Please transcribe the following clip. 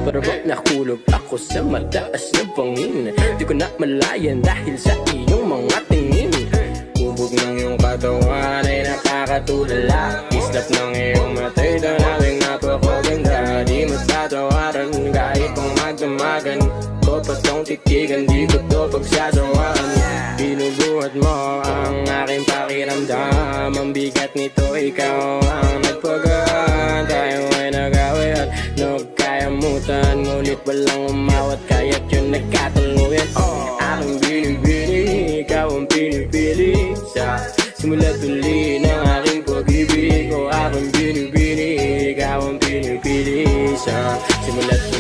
Para bang nakulog ako sa mataas na bangin. Di ko na malayan dahil sa iyong mga tingin. Kubog ng iyong katawan ay nakakatulala. Islap ng iyong matay, tanawing napakaganda. Di matatawaran kahit pang magdamagan. Patong titigan, di ko to pagsasawaan. Binubuhat mo ang aking pakiramdam. Ang bigat nito, ikaw ang nagpagaan. Tayo ay nag-away at nagkayamutan. Ngunit walang umawat, kaya't yun nagkatuluyan. Aking binibini, ikaw ang pinipili. Sa simula't uli ng aking pag-ibig. Aking binibini, ikaw ang pinipili. Sa simula't